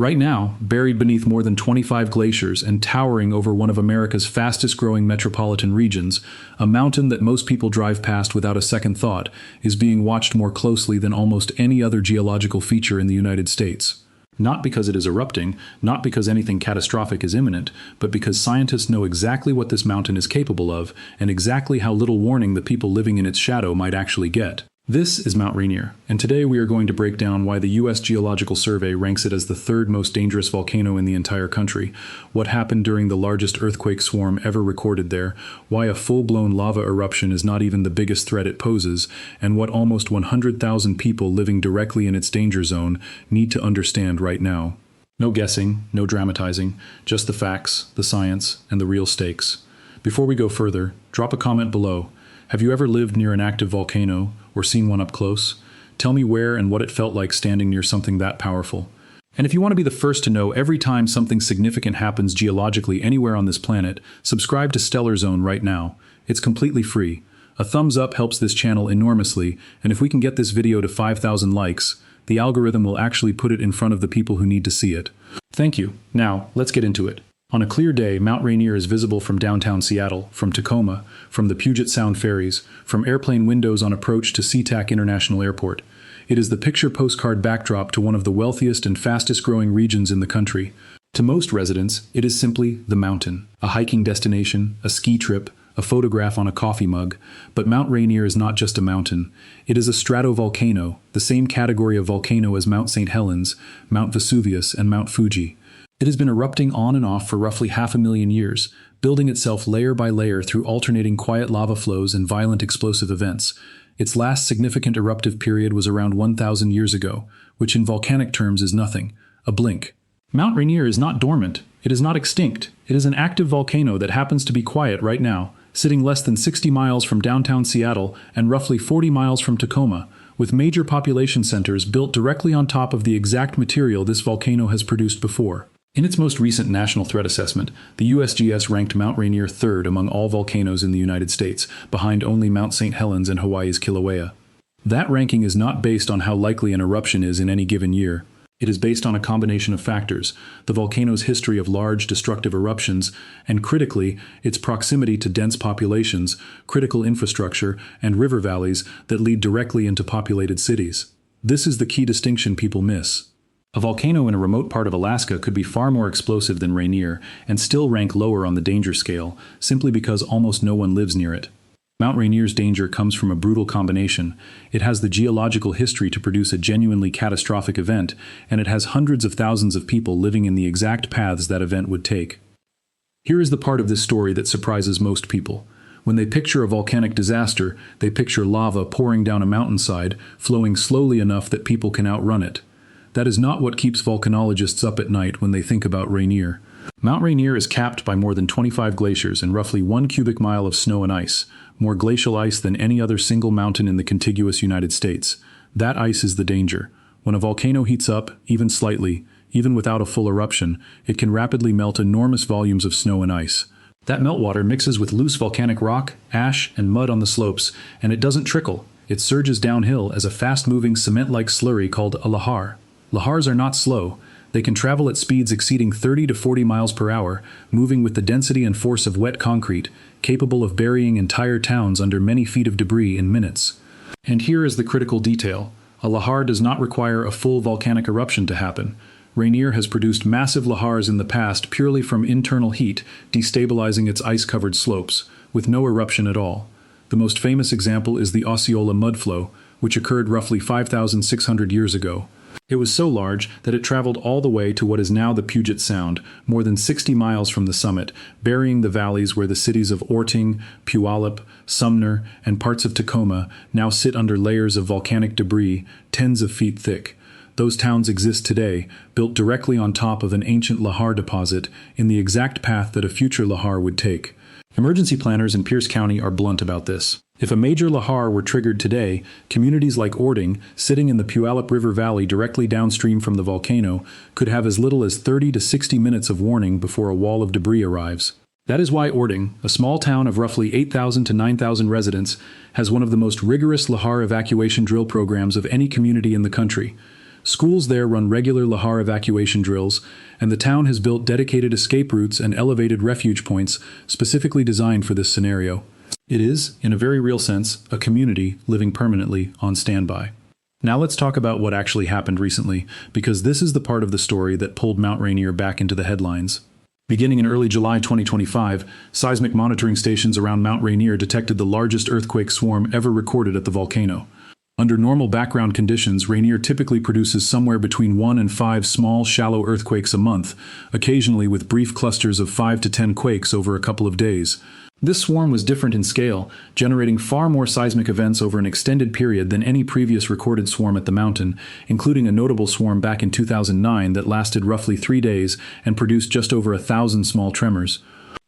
Right now, buried beneath more than 25 glaciers and towering over one of America's fastest-growing metropolitan regions, a mountain that most people drive past without a second thought is being watched more closely than almost any other geological feature in the United States. Not because it is erupting, not because anything catastrophic is imminent, but because scientists know exactly what this mountain is capable of and exactly how little warning the people living in its shadow might actually get. This is Mount Rainier, and today we are going to break down why the US Geological Survey ranks it as the third most dangerous volcano in the entire country, what happened during the largest earthquake swarm ever recorded there, why a full-blown lava eruption is not even the biggest threat it poses, and what almost 100,000 people living directly in its danger zone need to understand right now. No guessing, no dramatizing, just the facts, the science, and the real stakes. Before we go further, drop a comment below. Have you ever lived near an active volcano, or seen one up close? Tell me where and what it felt like standing near something that powerful. And if you want to be the first to know every time something significant happens geologically anywhere on this planet, subscribe to Stellar Zone right now. It's completely free. A thumbs up helps this channel enormously, and if we can get this video to 5,000 likes, the algorithm will actually put it in front of the people who need to see it. Thank you. Now, let's get into it. On a clear day, Mount Rainier is visible from downtown Seattle, from Tacoma, from the Puget Sound ferries, from airplane windows on approach to SeaTac International Airport. It is the picture postcard backdrop to one of the wealthiest and fastest-growing regions in the country. To most residents, it is simply the mountain, a hiking destination, a ski trip, a photograph on a coffee mug. But Mount Rainier is not just a mountain. It is a stratovolcano, the same category of volcano as Mount St. Helens, Mount Vesuvius, and Mount Fuji. It has been erupting on and off for roughly 500,000 years, building itself layer by layer through alternating quiet lava flows and violent explosive events. Its last significant eruptive period was around 1,000 years ago, which in volcanic terms is nothing, a blink. Mount Rainier is not dormant, it is not extinct, it is an active volcano that happens to be quiet right now, sitting less than 60 miles from downtown Seattle and roughly 40 miles from Tacoma, with major population centers built directly on top of the exact material this volcano has produced before. In its most recent National Threat Assessment, the USGS ranked Mount Rainier third among all volcanoes in the United States, behind only Mount St. Helens and Hawaii's Kilauea. That ranking is not based on how likely an eruption is in any given year. It is based on a combination of factors: the volcano's history of large, destructive eruptions, and critically, its proximity to dense populations, critical infrastructure, and river valleys that lead directly into populated cities. This is the key distinction people miss. A volcano in a remote part of Alaska could be far more explosive than Rainier and still rank lower on the danger scale, simply because almost no one lives near it. Mount Rainier's danger comes from a brutal combination. It has the geological history to produce a genuinely catastrophic event, and it has hundreds of thousands of people living in the exact paths that event would take. Here is the part of this story that surprises most people. When they picture a volcanic disaster, they picture lava pouring down a mountainside, flowing slowly enough that people can outrun it. That is not what keeps volcanologists up at night when they think about Rainier. Mount Rainier is capped by more than 25 glaciers and roughly 1 cubic mile of snow and ice, more glacial ice than any other single mountain in the contiguous United States. That ice is the danger. When a volcano heats up, even slightly, even without a full eruption, it can rapidly melt enormous volumes of snow and ice. That meltwater mixes with loose volcanic rock, ash, and mud on the slopes, and it doesn't trickle. It surges downhill as a fast-moving cement-like slurry called a lahar. Lahars are not slow. They can travel at speeds exceeding 30 to 40 miles per hour, moving with the density and force of wet concrete, capable of burying entire towns under many feet of debris in minutes. And here is the critical detail. A lahar does not require a full volcanic eruption to happen. Rainier has produced massive lahars in the past purely from internal heat, destabilizing its ice-covered slopes, with no eruption at all. The most famous example is the Osceola mudflow, which occurred roughly 5,600 years ago. It was so large that it traveled all the way to what is now the Puget Sound, more than 60 miles from the summit, burying the valleys where the cities of Orting, Puyallup, Sumner, and parts of Tacoma now sit under layers of volcanic debris tens of feet thick. Those towns exist today, built directly on top of an ancient lahar deposit in the exact path that a future lahar would take. Emergency planners in Pierce County are blunt about this. If a major lahar were triggered today, communities like Orting, sitting in the Puyallup River Valley directly downstream from the volcano, could have as little as 30 to 60 minutes of warning before a wall of debris arrives. That is why Orting, a small town of roughly 8,000 to 9,000 residents, has one of the most rigorous lahar evacuation drill programs of any community in the country. Schools there run regular lahar evacuation drills, and the town has built dedicated escape routes and elevated refuge points specifically designed for this scenario. It is, in a very real sense, a community living permanently on standby. Now let's talk about what actually happened recently, because this is the part of the story that pulled Mount Rainier back into the headlines. Beginning in early July 2025, seismic monitoring stations around Mount Rainier detected the largest earthquake swarm ever recorded at the volcano. Under normal background conditions, Rainier typically produces somewhere between 1 and 5 small, shallow earthquakes a month, occasionally with brief clusters of 5 to 10 quakes over a couple of days. This swarm was different in scale, generating far more seismic events over an extended period than any previous recorded swarm at the mountain, including a notable swarm back in 2009 that lasted roughly 3 days and produced just over 1,000 small tremors.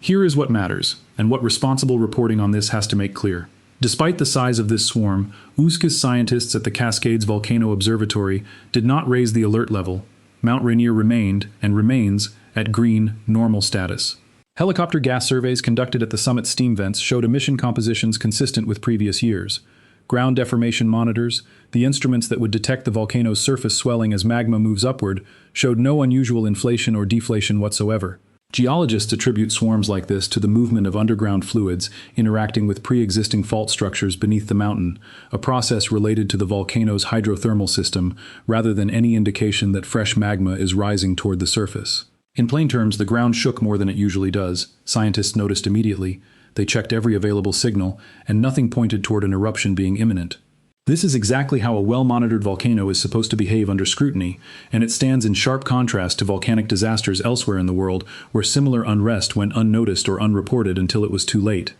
Here is what matters, and what responsible reporting on this has to make clear. Despite the size of this swarm, USGS scientists at the Cascades Volcano Observatory did not raise the alert level. Mount Rainier remained, and remains, at green, normal status. Helicopter gas surveys conducted at the summit steam vents showed emission compositions consistent with previous years. Ground deformation monitors, the instruments that would detect the volcano's surface swelling as magma moves upward, showed no unusual inflation or deflation whatsoever. Geologists attribute swarms like this to the movement of underground fluids interacting with pre-existing fault structures beneath the mountain, a process related to the volcano's hydrothermal system, rather than any indication that fresh magma is rising toward the surface. In plain terms, the ground shook more than it usually does. Scientists noticed immediately. They checked every available signal, and nothing pointed toward an eruption being imminent. This is exactly how a well-monitored volcano is supposed to behave under scrutiny, and it stands in sharp contrast to volcanic disasters elsewhere in the world where similar unrest went unnoticed or unreported until it was too late.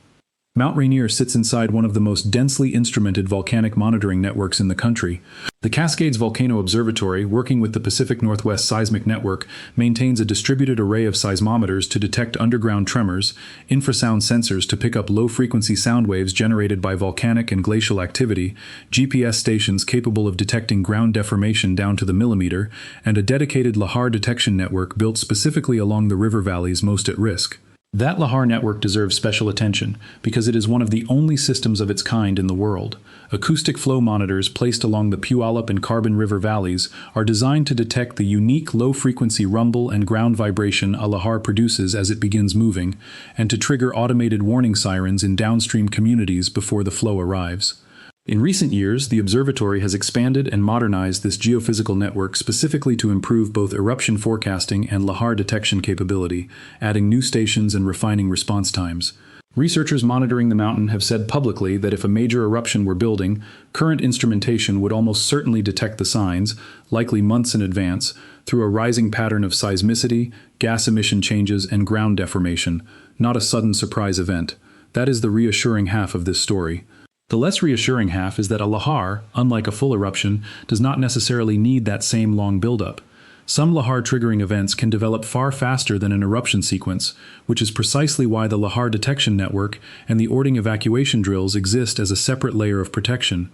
Mount Rainier sits inside one of the most densely instrumented volcanic monitoring networks in the country. The Cascades Volcano Observatory, working with the Pacific Northwest Seismic Network, maintains a distributed array of seismometers to detect underground tremors, infrasound sensors to pick up low-frequency sound waves generated by volcanic and glacial activity, GPS stations capable of detecting ground deformation down to the millimeter, and a dedicated lahar detection network built specifically along the river valleys most at risk. That lahar network deserves special attention because it is one of the only systems of its kind in the world. Acoustic flow monitors placed along the Puyallup and Carbon River valleys are designed to detect the unique low-frequency rumble and ground vibration a lahar produces as it begins moving, and to trigger automated warning sirens in downstream communities before the flow arrives. In recent years, the observatory has expanded and modernized this geophysical network specifically to improve both eruption forecasting and lahar detection capability, adding new stations and refining response times. Researchers monitoring the mountain have said publicly that if a major eruption were building, current instrumentation would almost certainly detect the signs, likely months in advance, through a rising pattern of seismicity, gas emission changes, and ground deformation, not a sudden surprise event. That is the reassuring half of this story. The less reassuring half is that a lahar, unlike a full eruption, does not necessarily need that same long buildup. Some lahar triggering events can develop far faster than an eruption sequence, which is precisely why the lahar detection network and the Ording evacuation drills exist as a separate layer of protection.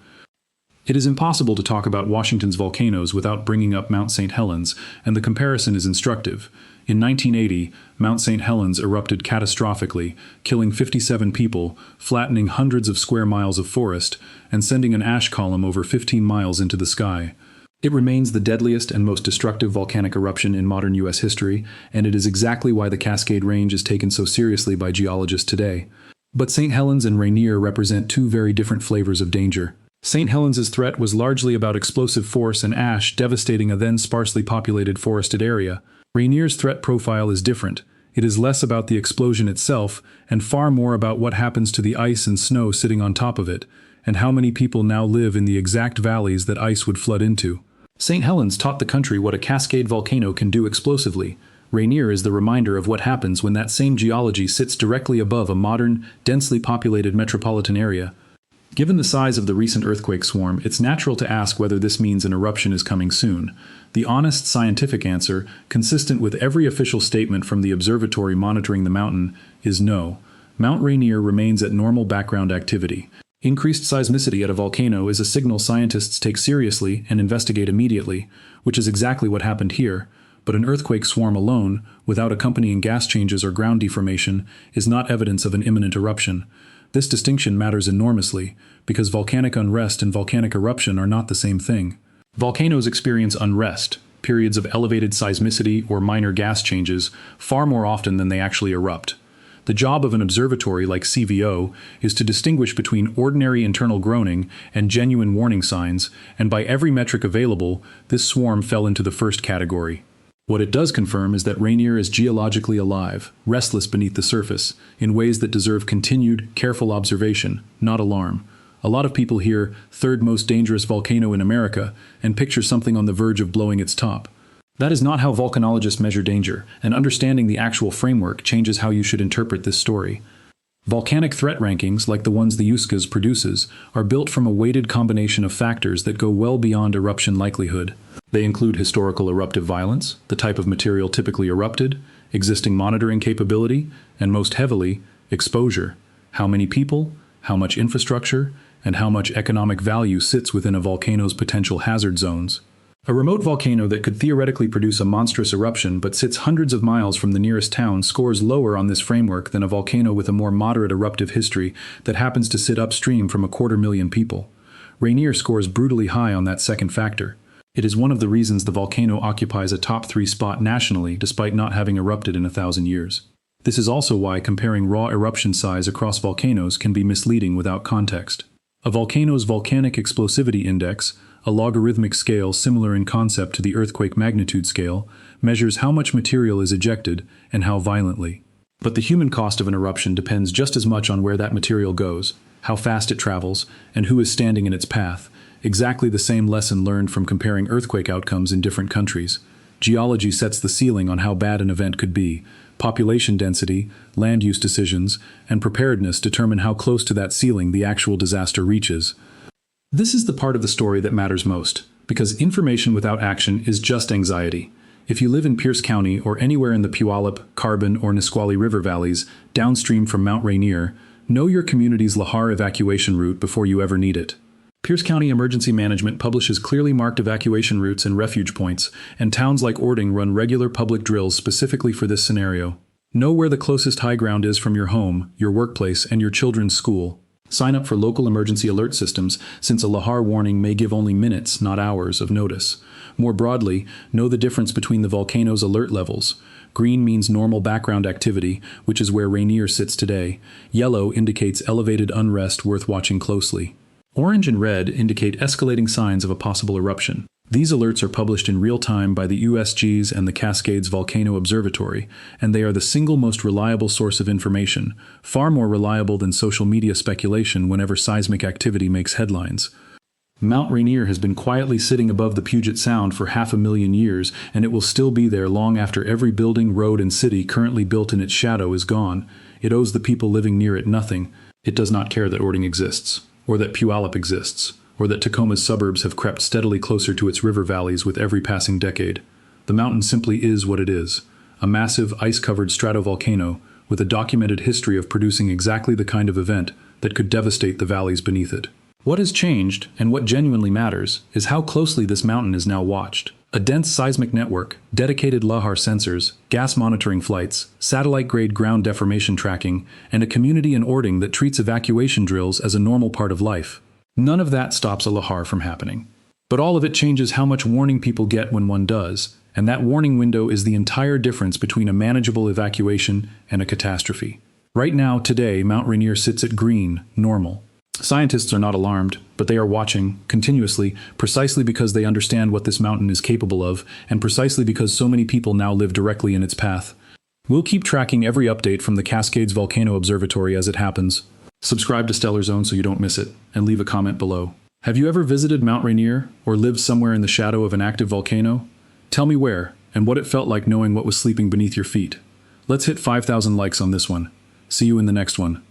It is impossible to talk about Washington's volcanoes without bringing up Mount St. Helens, and the comparison is instructive. In 1980, Mount St. Helens erupted catastrophically, killing 57 people, flattening hundreds of square miles of forest, and sending an ash column over 15 miles into the sky. It remains the deadliest and most destructive volcanic eruption in modern U.S. history, and it is exactly why the Cascade Range is taken so seriously by geologists today. But St. Helens and Rainier represent two very different flavors of danger. St. Helens's threat was largely about explosive force and ash devastating a then sparsely populated forested area. Rainier's threat profile is different. It is less about the explosion itself, and far more about what happens to the ice and snow sitting on top of it, and how many people now live in the exact valleys that ice would flood into. St. Helens taught the country what a cascade volcano can do explosively. Rainier is the reminder of what happens when that same geology sits directly above a modern, densely populated metropolitan area. Given the size of the recent earthquake swarm, it's natural to ask whether this means an eruption is coming soon. The honest scientific answer, consistent with every official statement from the observatory monitoring the mountain, is no. Mount Rainier remains at normal background activity. Increased seismicity at a volcano is a signal scientists take seriously and investigate immediately, which is exactly what happened here. But an earthquake swarm alone, without accompanying gas changes or ground deformation, is not evidence of an imminent eruption. This distinction matters enormously, because volcanic unrest and volcanic eruption are not the same thing. Volcanoes experience unrest, periods of elevated seismicity or minor gas changes, far more often than they actually erupt. The job of an observatory like CVO is to distinguish between ordinary internal groaning and genuine warning signs, and by every metric available, this swarm fell into the first category. What it does confirm is that Rainier is geologically alive, restless beneath the surface, in ways that deserve continued, careful observation, not alarm. A lot of people hear third most dangerous volcano in America and picture something on the verge of blowing its top. That is not how volcanologists measure danger, and understanding the actual framework changes how you should interpret this story. Volcanic threat rankings, like the ones the USGS produces, are built from a weighted combination of factors that go well beyond eruption likelihood. They include historical eruptive violence, the type of material typically erupted, existing monitoring capability, and most heavily, exposure. How many people, how much infrastructure, and how much economic value sits within a volcano's potential hazard zones. A remote volcano that could theoretically produce a monstrous eruption but sits hundreds of miles from the nearest town scores lower on this framework than a volcano with a more moderate eruptive history that happens to sit upstream from 250,000 people. Rainier scores brutally high on that second factor. It is one of the reasons the volcano occupies a top 3 spot nationally despite not having erupted in 1,000 years. This is also why comparing raw eruption size across volcanoes can be misleading without context. A volcano's volcanic explosivity index, a logarithmic scale similar in concept to the earthquake magnitude scale, measures how much material is ejected and how violently. But the human cost of an eruption depends just as much on where that material goes, how fast it travels, and who is standing in its path. Exactly the same lesson learned from comparing earthquake outcomes in different countries. Geology sets the ceiling on how bad an event could be. Population density, land use decisions, and preparedness determine how close to that ceiling the actual disaster reaches. This is the part of the story that matters most, because information without action is just anxiety. If you live in Pierce County or anywhere in the Puyallup, Carbon, or Nisqually River valleys, downstream from Mount Rainier, know your community's Lahar evacuation route before you ever need it. Pierce County Emergency Management publishes clearly marked evacuation routes and refuge points, and towns like Ording run regular public drills specifically for this scenario. Know where the closest high ground is from your home, your workplace, and your children's school. Sign up for local emergency alert systems, since a Lahar warning may give only minutes, not hours, of notice. More broadly, know the difference between the volcano's alert levels. Green means normal background activity, which is where Rainier sits today. Yellow indicates elevated unrest worth watching closely. Orange and red indicate escalating signs of a possible eruption. These alerts are published in real time by the USGS and the Cascades Volcano Observatory, and they are the single most reliable source of information, far more reliable than social media speculation whenever seismic activity makes headlines. Mount Rainier has been quietly sitting above the Puget Sound for 500,000 years, and it will still be there long after every building, road, and city currently built in its shadow is gone. It owes the people living near it nothing. It does not care that Ording exists, or that Puyallup exists, or that Tacoma's suburbs have crept steadily closer to its river valleys with every passing decade. The mountain simply is what it is, a massive ice-covered stratovolcano with a documented history of producing exactly the kind of event that could devastate the valleys beneath it. What has changed, and what genuinely matters, is how closely this mountain is now watched. A dense seismic network, dedicated Lahar sensors, gas monitoring flights, satellite-grade ground deformation tracking, and a community in Ording that treats evacuation drills as a normal part of life. None of that stops a Lahar from happening. But all of it changes how much warning people get when one does, and that warning window is the entire difference between a manageable evacuation and a catastrophe. Right now, today, Mount Rainier sits at green, normal. Scientists are not alarmed, but they are watching, continuously, precisely because they understand what this mountain is capable of, and precisely because so many people now live directly in its path. We'll keep tracking every update from the Cascades Volcano Observatory as it happens. Subscribe to Stellar Zone so you don't miss it, and leave a comment below. Have you ever visited Mount Rainier, or lived somewhere in the shadow of an active volcano? Tell me where, and what it felt like knowing what was sleeping beneath your feet. Let's hit 5,000 likes on this one. See you in the next one.